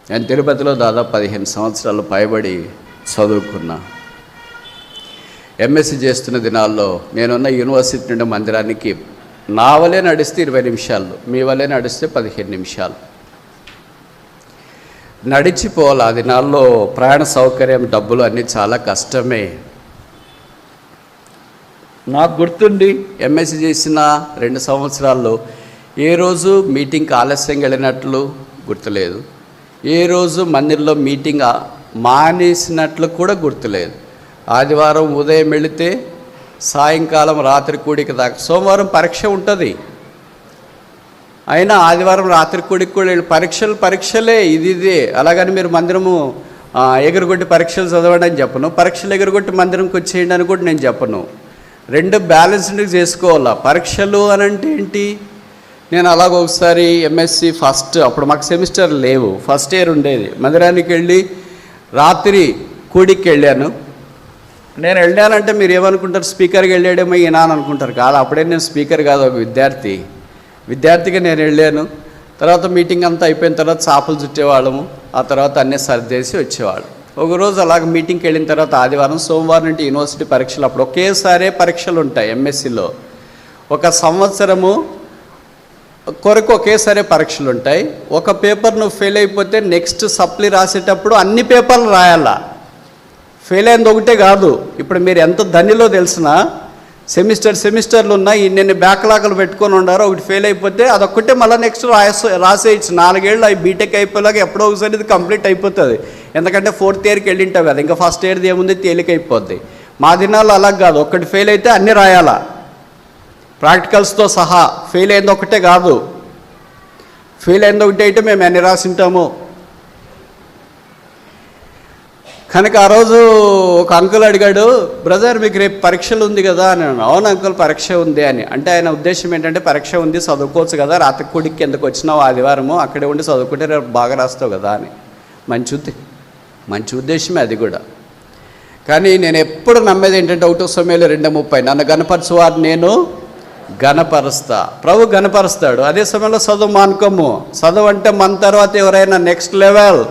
నేను తిరుపతిలో దాదాపు 15 సంవత్సరాలు పైబడి చదువుకున్నా. ఎంఎస్సీ చేస్తున్న దినాల్లో నేనున్న యూనివర్సిటీ నుండి మందిరానికి నా వలే నడిస్తే 20 నిమిషాలు, మీ వలే నడిస్తే 15 నిమిషాలు నడిచిపోవాలి. ఆ దినాల్లో ప్రయాణ సౌకర్యం, డబ్బులు అన్నీ చాలా కష్టమే. నాకు గుర్తుండి ఎంఎస్సీ చేసిన 2 సంవత్సరాల్లో ఏ రోజు మీటింగ్కి ఆలస్యంగా వెళ్ళినట్లు గుర్తులేదు, ఏ రోజు మందిరంలో మీటింగ్ మానేసినట్లు కూడా గుర్తులేదు. ఆదివారం ఉదయం వెళితే సాయంకాలం రాత్రి కూడికి దాకా. సోమవారం పరీక్ష ఉంటుంది, అయినా ఆదివారం రాత్రి కూడికి కూడా పరీక్షలే ఇదే. అలాగని మీరు మందిరము ఎగురుగొట్టి పరీక్షలు చదవండి అని చెప్పను, పరీక్షలు ఎగురుగొట్టి మందిరంకి వచ్చేయండి అని కూడా నేను చెప్పను. 2 బ్యాలెన్స్డ్ చేసుకోవాలా. పరీక్షలు అని అంటే ఏంటి? నేను అలాగ ఒకసారి ఎంఎస్సి ఫస్ట్, అప్పుడు మాకు సెమిస్టర్ లేవు, ఫస్ట్ ఇయర్ ఉండేది. మందిరానికి వెళ్ళి రాత్రి కూడికి వెళ్ళాను. నేను వెళ్ళానంటే మీరు ఏమనుకుంటారు, స్పీకర్కి వెళ్ళాడేమో ఈయన అని అనుకుంటారు. కాదు, అప్పుడే నేను స్పీకర్ కాదు, ఒక విద్యార్థిగా నేను వెళ్ళాను. తర్వాత మీటింగ్ అంతా అయిపోయిన తర్వాత చేపలు చుట్టేవాళ్ళము, ఆ తర్వాత అన్నీ సర్దేసి వచ్చేవాళ్ళు. ఒకరోజు అలాగ మీటింగ్కి వెళ్ళిన తర్వాత ఆదివారం, సోమవారం నుండి యూనివర్సిటీ పరీక్షలు. అప్పుడు ఒకేసారి పరీక్షలు ఉంటాయి ఎంఎస్సిలో. ఒక సంవత్సరము కొరకు ఒకేసారి పరీక్షలు ఉంటాయి. ఒక పేపర్ నువ్వు ఫెయిల్ అయిపోతే నెక్స్ట్ సప్లీ రాసేటప్పుడు అన్ని పేపర్లు రాయాలా. ఫెయిల్ అయింది ఒకటే కాదు. ఇప్పుడు మీరు ఎంత ధనిలో తెలిసిన సెమిస్టర్లు ఉన్నాయి, ఇన్ని బ్యాక్లాగులు పెట్టుకొని ఉండారో. ఒకటి ఫెయిల్ అయిపోతే అదొక్కటే మళ్ళీ నెక్స్ట్ రాసేయచ్చు. 4 ఏళ్ళు అవి బీటెక్ అయిపోయేలాగా ఎప్పుడో ఒకసారి ఇది కంప్లీట్ అయిపోతుంది. ఎందుకంటే 4th ఇయర్కి వెళ్ళింటావు కదా, ఇంకా ఫస్ట్ ఇయర్ది ఏముంది, తేలికైపోద్ది. మా దినాల్లో అలా కాదు, ఒక్కటి ఫెయిల్ అయితే అన్నీ రాయాలా, ప్రాక్టికల్స్తో సహా. ఫెయిల్ అయింది ఒకటే కాదు, ఫెయిల్ అయింది ఒకటి అయితే మేము ఎన్ని రాసింటాము. కనుక ఆ రోజు ఒక అంకుల్ అడిగాడు, బ్రదర్ మీకు రేపు పరీక్షలు ఉంది కదా అని. అవును అంకుల్ పరీక్ష ఉంది అని. అంటే ఆయన ఉద్దేశం ఏంటంటే, పరీక్ష ఉంది చదువుకోవచ్చు కదా, రాత్రి కూడికి ఎందుకు వచ్చినావు ఆదివారము, అక్కడే ఉండి చదువుకుంటే రేపు బాగా రాస్తావు కదా అని. మంచి ఉద్దేశమే అది కూడా. కానీ నేను ఎప్పుడు నమ్మేది ఏంటంటే, 1 సమయంలో 2:30 నన్ను గణపరచువారు నేను గణపరుస్తా. ప్రభు గణపరుస్తాడు. అదే సమయంలో చదువు మానుకోము. చదువు అంటే మన తర్వాత ఎవరైనా నెక్స్ట్ లెవెల్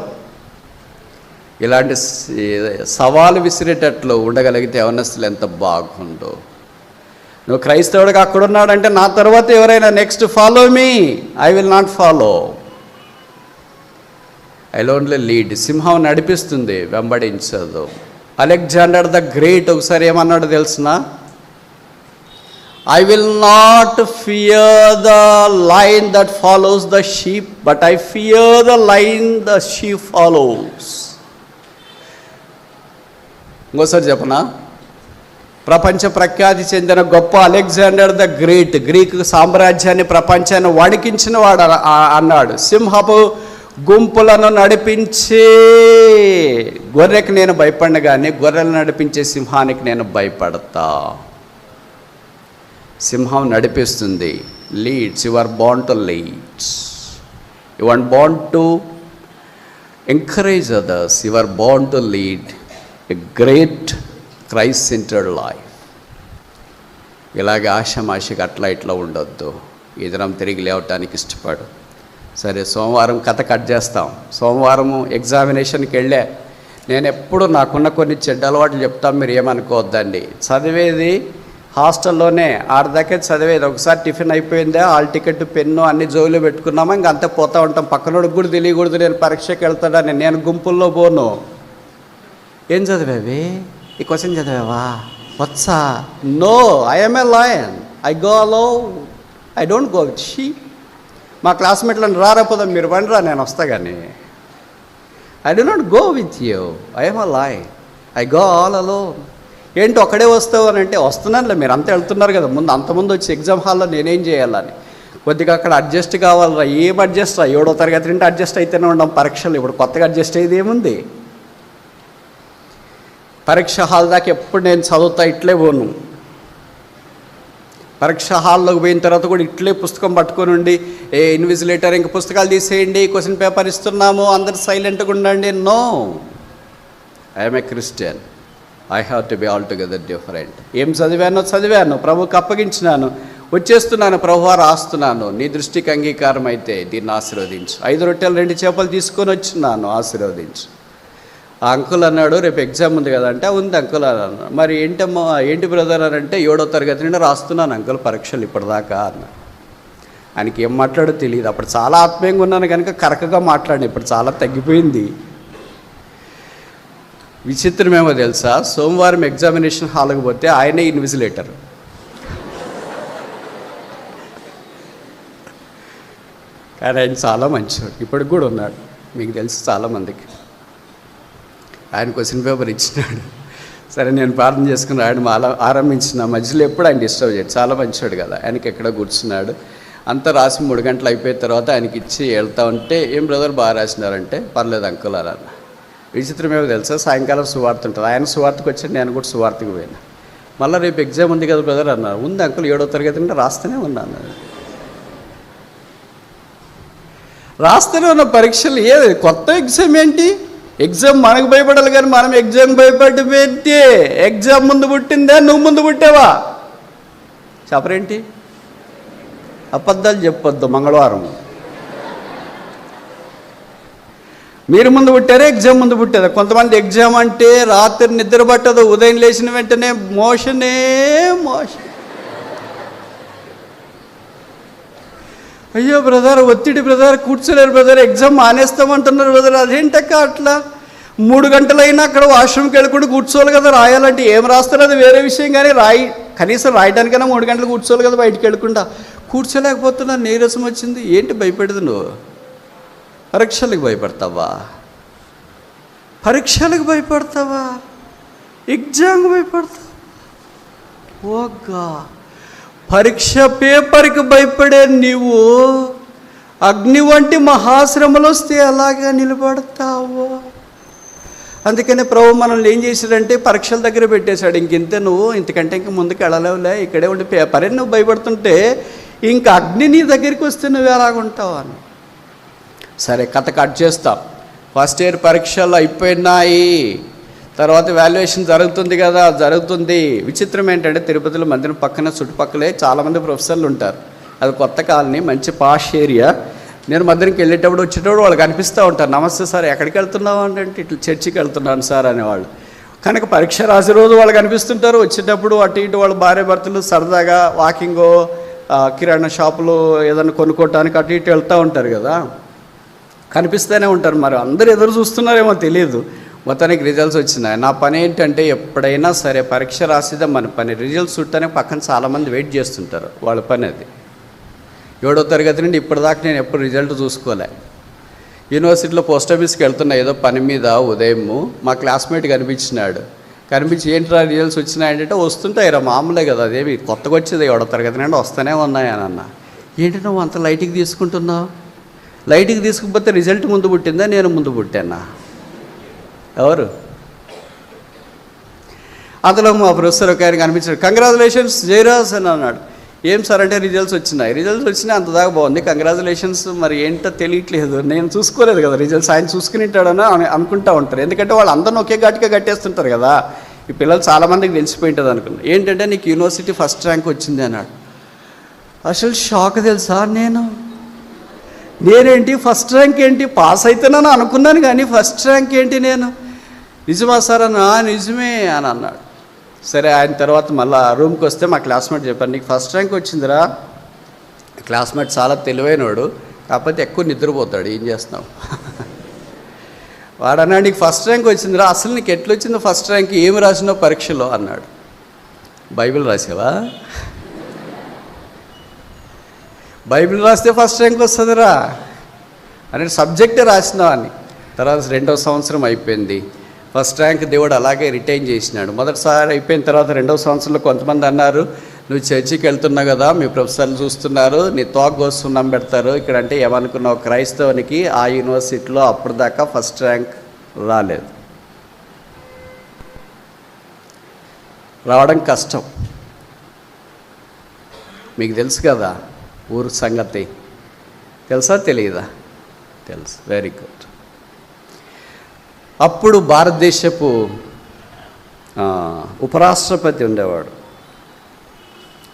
ఇలాంటి సవాలు విసిరేటట్లు ఉండగలిగితే యవనస్తులు ఎంత బాగుండో. నువ్వు క్రైస్తవుడిగా అక్కడున్నాడంటే నా తర్వాత ఎవరైనా next follow me, I will not follow, I only lead. సింహం నడిపిస్తుంది, వెంబడించదు. అలెగ్జాండర్ ద గ్రేట్ ఒకసారి ఏమన్నాడు తెలిసిన, I will not fear the lion that follows the sheep, but I fear the lion the sheep follows. ఇంకోసారి చెప్పనా, ప్రపంచ ప్రఖ్యాతి చెందిన గొప్ప అలెగ్జాండర్ ద గ్రేట్, గ్రీకు సామ్రాజ్యాన్ని ప్రపంచాన్ని వణికించిన వాడు అన్నాడు, సింహపు గుంపులను నడిపించే గొర్రెకి నేను భయపడిన కానీ గొర్రెలను నడిపించే సింహానికి నేను భయపడతా. సింహం నడిపిస్తుంది. Leads, you are born to leads, you are born to encourage others, you are born to lead a great Christ centered life. ఇలాగే ఆషామాషిగా అట్లా ఇట్లా ఉండొద్దు. ఈ దినం తిరిగి లేవటానికి ఇష్టపడు. సరే, సోమవారం కథ కట్ చేస్తాం. సోమవారము ఎగ్జామినేషన్కి వెళ్ళా. నేను ఎప్పుడు నాకున్న కొన్ని చెడ్డ అలవాట్లు చెప్తాను, మీరు ఏమనుకోవద్దండి. చదివేది హాస్టల్లోనే 6 దాకా చదివేది. ఒకసారి టిఫిన్ అయిపోయిందా, హాల్ టికెట్, పెన్ను అన్ని జోలు పెట్టుకున్నామా, ఇంక అంతే పోతూ ఉంటాం. పక్కనోడికి కూడా తెలియకూడదు నేను పరీక్షకి వెళ్తాడని. నేను గుంపుల్లో పోను. ఏం చదివావి, ఈ క్వశ్చన్ చదివావా, వచ్చా? No, I'm a lion, I go alone, I don't go with sheep. మా క్లాస్మేట్లను రాపోదాం, మీరు రండి రా, నేను వస్తా. కానీ I do not go with you, I'm a lion, I go all alone. ఏంటి ఒక్కడే వస్తావు అని అంటే, వస్తున్నానులే, మీరు అంతా వెళ్తున్నారు కదా, అంతకుముందు వచ్చి ఎగ్జామ్ హాల్లో నేనేం చేయాలని. కొద్దిగా అక్కడ అడ్జస్ట్ కావాలరా. ఏం అడ్జస్ట్ రా, 7వ తరగతి నుండి అడ్జస్ట్ అయితేనే ఉన్నాం పరీక్షలు. ఇప్పుడు కొత్తగా అడ్జస్ట్ అయ్యేది ఏముంది? పరీక్ష హాల్ దాకా ఎప్పుడు నేను చదువుతా ఇట్లే పోను. పరీక్ష హాల్లోకి పోయిన తర్వాత కూడా ఇట్లే పుస్తకం పట్టుకొని ఉండి, ఏ ఇన్విజిలేటర్ ఇంక పుస్తకాలు తీసేయండి, క్వశ్చన్ పేపర్ ఇస్తున్నాము, అందరు సైలెంట్గా ఉండండి. No, I'm a Christian, I have to be all together different. ఏం చదివానో చదివాను, ప్రభుకి అప్పగించినాను. వచ్చేస్తున్నాను ప్రభువా, రాస్తున్నాను, నీ దృష్టికి అంగీకారం అయితే దీన్ని ఆశీర్వదించు. 5 రొట్టెలు 2 చేపలు తీసుకొని వచ్చినాను, ఆశీర్వదించు. ఆ అంకుల్ అన్నాడు, రేపు ఎగ్జామ్ ఉంది కదా అంటే, ఉంది అంకుల్ అన్నాడు. మరి ఏంటమ్మా, ఏంటి బ్రదర్ అని అంటే, 7వ తరగతి నుండి రాస్తున్నాను అంకుల్ పరీక్షలు ఇప్పటిదాకా అన్న. ఆయనకి ఏం మాట్లాడో తెలియదు. అప్పుడు చాలా ఆత్మీయంగా ఉన్నాను కనుక కరకగా మాట్లాడిన, ఇప్పుడు చాలా తగ్గిపోయింది. విచిత్రమేమో తెలుసా, సోమవారం ఎగ్జామినేషన్ హాల్కి పోతే ఆయనే ఇన్విజిలేటర్. కానీ ఆయన చాలా మంచివాడు, ఇప్పటికి కూడా ఉన్నాడు, మీకు తెలుసు చాలామందికి. ఆయన క్వశ్చన్ పేపర్ ఇచ్చినాడు. సరే నేను ప్రార్థన చేసుకుని రాయడం ఆరంభించిన మధ్యలో ఎప్పుడు ఆయన డిస్టర్బ్ చేయడు, చాలా మంచివాడు కదా. ఆయనకి ఎక్కడో కూర్చున్నాడు, అంతా రాసి 3 గంటలు అయిపోయిన తర్వాత ఆయనకి ఇచ్చి వెళ్తా ఉంటే, ఏం బ్రదర్ బాగా రాసినారంటే, పర్లేదు అంకుల్ అలా. విచిత్రమేమో తెలుసా, సాయంకాలం సువార్త ఉంటుంది, ఆయన సువార్తకు వచ్చాడు, నేను కూడా సువార్తకు పోయినా. మళ్ళీ రేపు ఎగ్జామ్ ఉంది కదా బ్రదర్ అన్నారు. ఉంది అంకుల్, 7వ తరగతి నుండి రాస్తూనే ఉన్నాను. రాస్తూనే ఉన్న పరీక్షలు ఏది కొత్త ఎగ్జామ్ ఏంటి? ఎగ్జామ్ మనకు భయపడాలి కానీ మనం ఎగ్జామ్ భయపడి పెట్టి, ఎగ్జామ్ ముందు పుట్టిందా నువ్వు ముందు పుట్టావా? చెప్పరేంటి? అబద్ధాలు చెప్పొద్దు. మంగళవారం మీరు ముందు పుట్టారా, ఎగ్జామ్ ముందు పుట్టారా? కొంతమంది ఎగ్జామ్ అంటే రాత్రి నిద్ర పట్టదు, ఉదయం లేచిన వెంటనే మోషనే మోషన్. అయ్యో బ్రదర్, ఒత్తిడి బ్రదర్, కూర్చోలేరు బ్రదర్, ఎగ్జామ్ మానేస్తామంటున్నారు బ్రదర్. అదేంటక్క అట్లా? 3 గంటలైనా అక్కడ వాష్రూమ్కి వెళ్ళకుండా కూర్చోవాలి కదా. రాయాలంటే ఏం రాస్తారు అది వేరే విషయం, కానీ కనీసం రాయడానికైనా 3 గంటలు కూర్చోవాలి కదా బయటికి వెళ్ళకుండా. కూర్చోలేకపోతున్నా, నీరసం వచ్చింది. ఏంటి భయపడదు నువ్వు? పరీక్షలకు భయపడతావా? పరీక్షలకు భయపడతావా? ఎగ్జామ్కి భయపడతావా? ఓగా పరీక్ష పేపర్కి భయపడే నీవు అగ్ని వంటి మహాశ్రమలు వస్తే ఎలాగా నిలబడతావు? అందుకనే ప్రభు మనల్ని ఏం చేశాడంటే పరీక్షల దగ్గర పెట్టేశాడు. ఇంకెంతే, నువ్వు ఇంతకంటే ఇంక ముందుకు వెళ్ళలేవులే, ఇక్కడే ఉండి పేపరే నువ్వు భయపడుతుంటే ఇంక అగ్ని నీ దగ్గరికి వస్తే నువ్వు ఎలాగుంటావు అని. సరే, కథ కట్ చేస్తాం. ఫస్ట్ ఇయర్ పరీక్షలు అయిపోయినాయి, తర్వాత వాల్యుయేషన్ జరుగుతుంది కదా, జరుగుతుంది. విచిత్రం ఏంటంటే తిరుపతిలో మందిరం పక్కన చుట్టుపక్కలే చాలామంది ప్రొఫెసర్లు ఉంటారు. అది కొత్త కాలనీ, మంచి పాష్ ఏరియా. నేను మందిరంకి వెళ్ళేటప్పుడు వచ్చేటప్పుడు వాళ్ళు కనిపిస్తూ ఉంటారు. నమస్తే సార్, ఎక్కడికి వెళ్తున్నావు అంటే ఇట్లా చర్చికి వెళ్తున్నాను సార్ అనేవాళ్ళు. కనుక పరీక్ష రాసే రోజు వాళ్ళు కనిపిస్తుంటారు. వచ్చేటప్పుడు అటు ఇటు వాళ్ళ భార్య భర్తలు సరదాగా వాకింగో, కిరాణా షాపులో ఏదైనా కొనుక్కోవటానికి అటు ఇటు వెళ్తూ ఉంటారు కదా, కనిపిస్తూనే ఉంటారు. మరి అందరూ ఎదురు చూస్తున్నారేమో తెలియదు. మొత్తానికి రిజల్ట్స్ వచ్చినాయి. నా పని ఏంటంటే ఎప్పుడైనా సరే పరీక్ష రాసిదే మన పని. రిజల్ట్స్ చూడటానికి పక్కన చాలామంది వెయిట్ చేస్తుంటారు, వాళ్ళ పని అది. 7వ తరగతి నుండి ఇప్పటిదాకా నేను ఎప్పుడు రిజల్ట్ చూసుకోలే. యూనివర్సిటీలో పోస్ట్ ఆఫీస్కి వెళ్తున్నా ఏదో పని మీద ఉదయం, మా క్లాస్మేట్ కనిపించినాడు. కనిపించి ఏంట్రా రిజల్ట్స్ వచ్చినాయంటే, వస్తుంటాయి రా, మామూలే కదా, అదేమి కొత్తగా వచ్చేది 7వ తరగతి నుండి వస్తూనే ఉన్నాయి అని అన్న. ఏంటి నువ్వు అంత లైట్కి తీసుకుంటున్నావు? లైట్కి తీసుకుపోతే రిజల్ట్ ముందు పుట్టిందా నేను ముందు పుట్టానా? ఎవరు? అందులో మా ప్రొఫెసర్ ఒక ఆయన కనిపించాడు. కంగ్రాచులేషన్స్ జయరాజ్ అని అన్నాడు. ఏం సార్ అంటే రిజల్ట్స్ వచ్చినాయి. రిజల్ట్స్ వచ్చినాయి, అంతదాకా బాగుంది, కంగ్రాచులేషన్స్. మరి ఏంటో తెలియట్లేదు, నేను చూసుకోలేదు కదా రిజల్ట్స్, ఆయన చూసుకుని ఉంటాడని అనుకుంటూ ఉంటారు. ఎందుకంటే వాళ్ళు అందరిని ఒకే ఘాటిగా కట్టేస్తుంటారు కదా. ఈ పిల్లలు చాలామందికి తెలిసిపోయి ఉంటుంది అనుకున్నాను. ఏంటంటే నీకు యూనివర్సిటీ ఫస్ట్ ర్యాంక్ వచ్చింది అన్నాడు. అసలు షాక్ తెలుసా, నేనేంటి ఫస్ట్ ర్యాంక్ ఏంటి, పాస్ అయితేనని అనుకున్నాను కానీ ఫస్ట్ ర్యాంక్ ఏంటి నేను? నిజమా సార్ అన్న? నిజమే అని అన్నాడు. సరే, ఆయన తర్వాత మళ్ళీ రూమ్కి వస్తే మా క్లాస్మేట్ చెప్పారు, నీకు ఫస్ట్ ర్యాంక్ వచ్చిందిరా. క్లాస్మేట్ చాలా తెలివైనవాడు, కాకపోతే ఎక్కువ నిద్రపోతాడు, ఏం చేస్తున్నావు? వాడన్నాడు, నీకు ఫస్ట్ ర్యాంక్ వచ్చిందిరా, అసలు నీకు ఎట్లా వచ్చిందో ఫస్ట్ ర్యాంక్, ఏమి రాసినావు పరీక్షలో అన్నాడు. బైబిల్ రాసావా? బైబిల్ రాస్తే ఫస్ట్ ర్యాంక్ వస్తుందిరా అనే సబ్జెక్టే రాసినావు అని. తర్వాత 2వ సంవత్సరం అయిపోయింది, ఫస్ట్ ర్యాంక్ దేవుడు అలాగే రిటైన్ చేసినాడు. మొదటిసారి అయిపోయిన తర్వాత 2వ సంవత్సరంలో కొంతమంది అన్నారు, నువ్వు చర్చికి వెళ్తున్నావు కదా, మీ ప్రొఫెసర్లు చూస్తున్నారు, నీ తోక కోస్తున్నాం పెడతారు ఇక్కడ అంటే ఏమనుకున్నావు? క్రైస్తవునికి ఆ యూనివర్సిటీలో అప్పటిదాకా ఫస్ట్ ర్యాంక్ రాలేదు, రావడం కష్టం. మీకు తెలుసు కదా ఊరు సంగతి, తెలుసా తెలియదా? తెలుసు, వెరీ గుడ్. అప్పుడు భారతదేశపు ఉపరాష్ట్రపతి ఉండేవాడు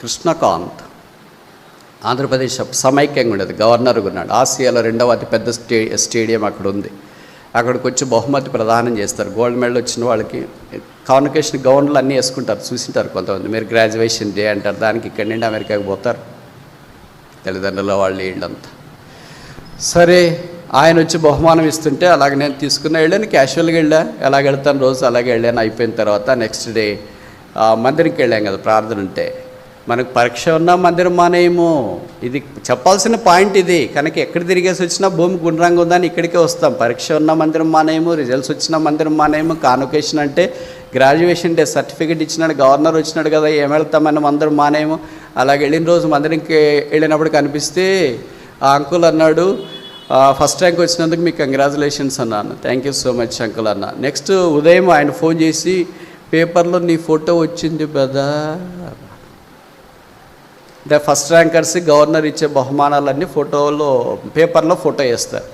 కృష్ణకాంత్. ఆంధ్రప్రదేశ్ సమైక్యంగా ఉండేది, గవర్నర్గా ఉన్నాడు. ఆసియాలో రెండవ అతిపెద్ద స్టేడియం అక్కడ ఉంది. అక్కడికి వచ్చి బహుమతి ప్రదానం చేస్తారు. గోల్డ్ మెడల్ వచ్చిన వాళ్ళకి కాన్వకేషన్ గౌన్లు అన్నీ వేసుకుంటారు, చూసింటారు కొంతమంది. మీరు గ్రాడ్యుయేషన్ డే అంటారు, దానికి ఇక్కడి నుండి అమెరికాకి పోతారు తల్లిదండ్రుల వాళ్ళు వీళ్ళంతా. సరే, ఆయన వచ్చి బహుమానం ఇస్తుంటే అలాగే నేను తీసుకున్న వెళ్ళాను, క్యాషువల్గా వెళ్ళా, ఎలాగ వెళ్తాను రోజు అలాగే వెళ్ళాను. అయిపోయిన తర్వాత నెక్స్ట్ డే మందిరంకి వెళ్ళాం కదా, ప్రార్థన ఉంటే. మనకు పరీక్ష ఉన్నా మందిరం మానేయము, ఇది చెప్పాల్సిన పాయింట్ ఇది. కనుక ఎక్కడ తిరిగేసి వచ్చినా భూమి గుండ్రంగా ఉందని ఇక్కడికే వస్తాం. పరీక్ష ఉన్న మందిరం మానేయము, రిజల్ట్స్ వచ్చిన మందిరం మానేయము. కాన్వకేషన్ అంటే గ్రాడ్యుయేషన్ డే సర్టిఫికేట్ ఇచ్చినాడు, గవర్నర్ వచ్చినాడు కదా, ఏం వెళ్తామని మందిరం మానేయము. అలాగే వెళ్ళిన రోజు మందిరంకి వెళ్ళినప్పుడు కనిపిస్తే ఆ అంకుల్ అన్నాడు, ఫస్ట్ ర్యాంక్ వచ్చినందుకు మీకు కంగ్రాచులేషన్స్ అన్నాను. Thank you so much uncle అన్న. నెక్స్ట్ ఉదయం ఆయన ఫోన్ చేసి, పేపర్లో నీ ఫోటో వచ్చింది కదా. అంటే ఫస్ట్ ర్యాంకర్స్ గవర్నర్ ఇచ్చే బహుమానాలన్నీ ఫోటోలో పేపర్లో ఫోటో వేస్తారు.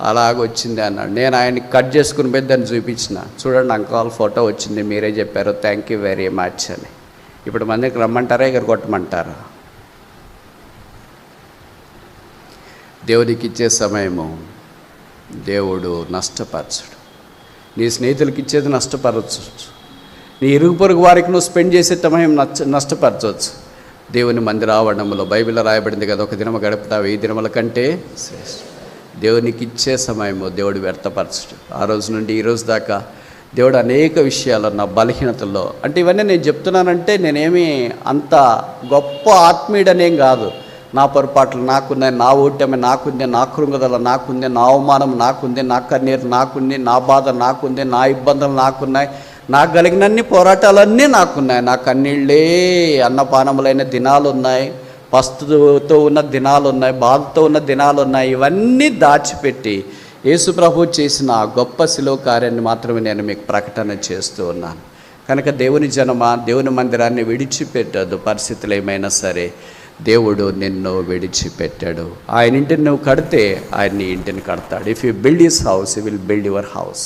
అలాగొచ్చింది అన్నాడు. నేను ఆయన్ని కట్ చేసుకుని పోయి దాన్ని చూపించిన, చూడండి అంకుల్ ఫోటో వచ్చింది, మీరే చెప్పారు, థ్యాంక్ యూ వెరీ మచ్ అని. ఇప్పుడు మందికి రమ్మంటారా, ఎగరగొట్టమంటారా? దేవునికి ఇచ్చే సమయము దేవుడు నష్టపరచడు. నీ స్నేహితులకి ఇచ్చేది నష్టపరచవచ్చు, నీ ఇరుగు పొరుగు వారికి నువ్వు స్పెండ్ చేసే సమయం నష్టపరచవచ్చు. దేవుని మందిర ఆవరణంలో బైబిల్లో రాయబడింది కదా, ఒక దినము గడుపుతావు 1000 దినముల కంటే శ్రేష్ఠం. దేవునికి ఇచ్చే సమయము దేవుడు వ్యర్థపరచడు. ఆ రోజు నుండి ఈ రోజు దాకా దేవుడు అనేక విషయాలు నా బలహీనతల్లో, అంటే ఇవన్నీ నేను చెప్తున్నానంటే నేనేమి అంత గొప్ప ఆత్మీయుడనేం కాదు. నా పొరపాట్లు నాకున్నాయి, నా ఓటమి నాకుంది, నా కృంగుదల నాకుంది, నా అవమానం నాకుంది, నా కన్నీరు నాకుంది, నా బాధ నాకుంది, నా ఇబ్బందులు నాకున్నాయి, నాకు కలిగినన్ని పోరాటాలన్నీ నాకున్నాయి. నా కన్నీళ్ళే అన్నపానములైన దినాలు ఉన్నాయి, పస్తుతో ఉన్న దినాలు ఉన్నాయి, బాధతో ఉన్న దినాలు ఉన్నాయి. ఇవన్నీ దాచిపెట్టి యేసు ప్రభు చేసిన ఆ గొప్ప శిలువ కార్యాన్ని మాత్రమే నేను మీకు ప్రకటన చేస్తూ ఉన్నాను. కనుక దేవుని జనమా, దేవుని మందిరాన్ని విడిచిపెట్టదు. పరిస్థితులు ఏమైనా సరే దేవుడు నిన్ను విడిచిపెట్టాడు. ఆయన ఇంటిని నువ్వు కడితే ఆయన నీ ఇంటిని కడతాడు. If you build his house, you will build your house.